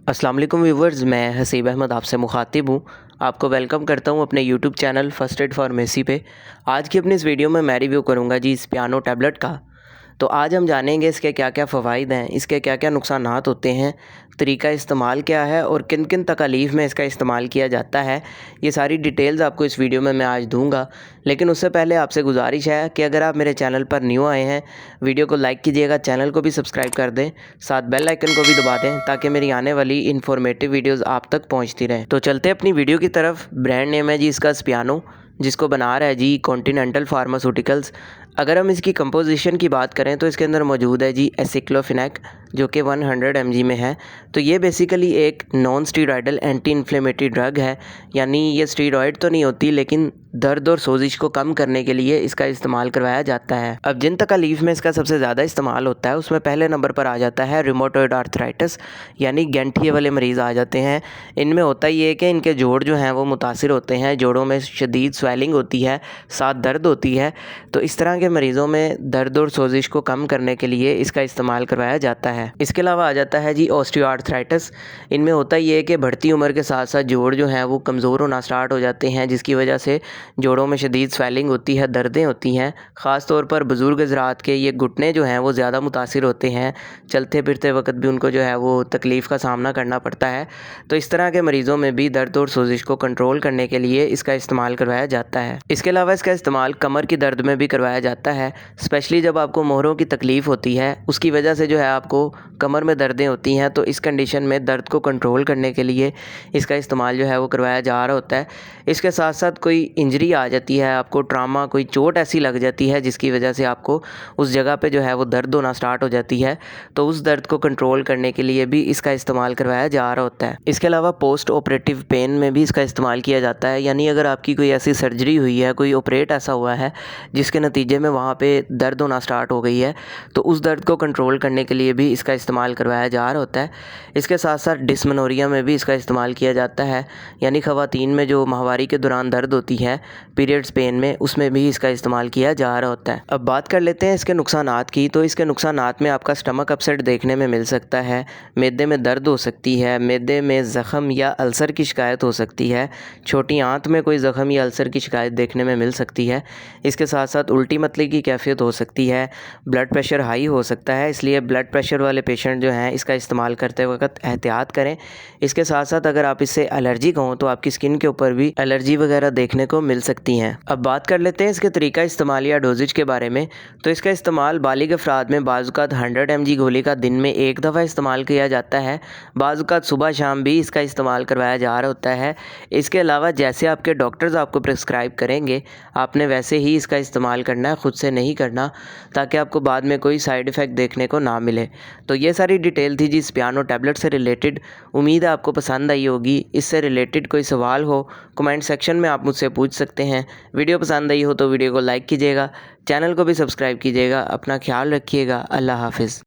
अस्सलाम वालेकुम व्यूवर्स, मैं हसीब अहमद आपसे मुखातिब हूँ। आपको वेलकम करता हूँ अपने YouTube channel first aid pharmacy पे। आज की अपनी इस वीडियो में मैं रिव्यू करूँगा जी इस पियानो टैबलेट का। तो आज हम जानेंगे इसके क्या क्या फ़वाइद हैं, इसके क्या क्या नुकसानात होते हैं, तरीका इस्तेमाल क्या है और किन किन तकालीफ में इसका इस्तेमाल किया जाता है। ये सारी डिटेल्स आपको इस वीडियो में मैं आज दूंगा। लेकिन उससे पहले आपसे गुजारिश है कि अगर आप मेरे चैनल पर न्यू आए हैं, वीडियो को लाइक कीजिएगा, चैनल को भी सब्सक्राइब कर दें, साथ बेल आइकन को भी दबा दें ताकि मेरी आने वाली इन्फॉर्मेटिव वीडियोज़ आप तक पहुँचती रहें। तो चलते अपनी वीडियो की तरफ। ब्रांड नेम है जी इसका स्पियानो, जिसको बना रहा है जी कॉन्टिनेंटल फार्मास्यूटिकल्स। अगर हम इसकी कंपोजिशन की बात करें तो इसके अंदर मौजूद है जी एसिक्लोफिनेक, जो कि 100 mg में है। तो ये बेसिकली एक non steroidal anti inflammatory drug है, यानी ये स्टीरॉयड तो नहीं होती लेकिन दर्द और सोजिश को कम करने के लिए इसका इस्तेमाल करवाया जाता है। अब जिन तकलीफ़ में इसका सबसे ज़्यादा इस्तेमाल होता है उसमें पहले नंबर पर आ जाता है रिमोटॉइड आर्थराइटिस, यानी गैंठिए वाले मरीज़ आ जाते हैं। इनमें होता ये है कि इनके जोड़ जो हैं वो मुतासिर होते हैं, जोड़ों में शदीद स्वेलिंग होती है, साथ दर्द होती है। तो इस तरह के मरीज़ों में दर्द और सोजिश को कम करने के लिए इसका इस्तेमाल करवाया जाता है। इसके अलावा आ जाता है जी ऑस्टियोआर्थराइटिस। इनमें होता ये है कि बढ़ती उम्र के साथ साथ जोड़ जो हैं वो कमज़ोर होना स्टार्ट हो जाते हैं, जिसकी वजह से जोड़ों में शदीद स्वेलिंग होती है, दर्दें होती हैं। ख़ास तौर पर बुज़ुर्ग हज़रात के ये घुटने जो हैं वो ज़्यादा मुतासिर होते हैं, चलते फिरते वक्त भी उनको जो है वो तकलीफ़ का सामना करना पड़ता है। तो इस तरह के मरीज़ों में भी दर्द और सोजिश को कंट्रोल करने के लिए इसका इस्तेमाल करवाया जाता है। इसके अलावा इसका इस्तेमाल कमर की दर्द में भी करवाया जाता है, स्पेशली जब आपको मोहरों की तकलीफ़ होती है, उसकी वजह से जो है आपको कमर में दर्दें होती हैं। तो इस कंडीशन में दर्द को कंट्रोल करने के लिए इसका इस्तेमाल जो है वो करवाया जा रहा होता है। इसके साथ साथ कोई इंजरी आ जाती है, आपको ट्रामा, कोई चोट ऐसी लग जाती है जिसकी वजह से आपको उस जगह पे जो है वो दर्द होना स्टार्ट हो जाती है, तो उस दर्द को कंट्रोल करने के लिए भी इसका इस्तेमाल करवाया जा रहा होता है। इसके अलावा पोस्ट ऑपरेटिव पेन में भी इसका इस्तेमाल किया जाता है, यानी अगर आपकी कोई ऐसी सर्जरी हुई है, कोई ऑपरेट ऐसा हुआ है जिसके नतीजे में वहाँ पे दर्द होना स्टार्ट हो गई है, तो उस दर्द को कंट्रोल करने के लिए भी इसका इस्तेमाल करवाया जा रहा होता है। इसके साथ साथ डिस्मेनोरिया में भी इसका इस्तेमाल किया जाता है, यानी ख़वातीन में जो माहवारी के दौरान दर्द होती है पीरियड्स पेन में, उसमें भी इसका इस्तेमाल किया जा रहा होता है। अब बात कर लेते हैं इसके नुकसानात की। तो इसके नुकसानात में आपका स्टमक अपसेट देखने में मिल सकता है, मैदे में दर्द हो सकती है, मैदे में ज़ख़म या अल्सर की शिकायत हो सकती है, छोटी आंत में कोई ज़ख़म या अल्सर की शिकायत देखने में मिल सकती है। इसके साथ साथ उल्टी मतली की कैफियत हो सकती है, ब्लड प्रेशर हाई हो सकता है, इसलिए ब्लड प्रेशर वाले पेशेंट जो हैं इसका इस्तेमाल करते वक्त एहतियात करें। इसके साथ साथ अगर आप इससे एलर्जिक हों तो आपकी स्किन के ऊपर भी एलर्जी वगैरह देखने को मिल सकती हैं। अब बात कर लेते हैं इसके तरीका इस्तेमाल या डोजेज के बारे में। तो इसका इस्तेमाल बालिग अफराद में बाज़-औक़ात 100 mg गोली का दिन में एक दफ़ा इस्तेमाल किया जाता है, बाज़-औक़ात सुबह शाम भी इसका इस्तेमाल करवाया जा रहा होता है। इसके अलावा जैसे आपके डॉक्टर्स आपको प्रिस्क्राइब करेंगे आपने वैसे ही इसका इस्तेमाल करना है, ख़ुद से नहीं करना, ताकि आपको बाद में कोई साइड इफ़ेक्ट देखने को ना मिले। तो ये सारी डिटेल थी जी इस पियानो टैबलेट से रिलेटेड। उम्मीद है आपको पसंद आई होगी। इससे रिलेटेड कोई सवाल हो कमेंट सेक्शन में आप मुझसे पूछ सकते हैं। वीडियो पसंद आई हो तो वीडियो को लाइक कीजिएगा, चैनल को भी सब्सक्राइब कीजिएगा। अपना ख्याल रखिएगा। अल्लाह हाफ़िज़।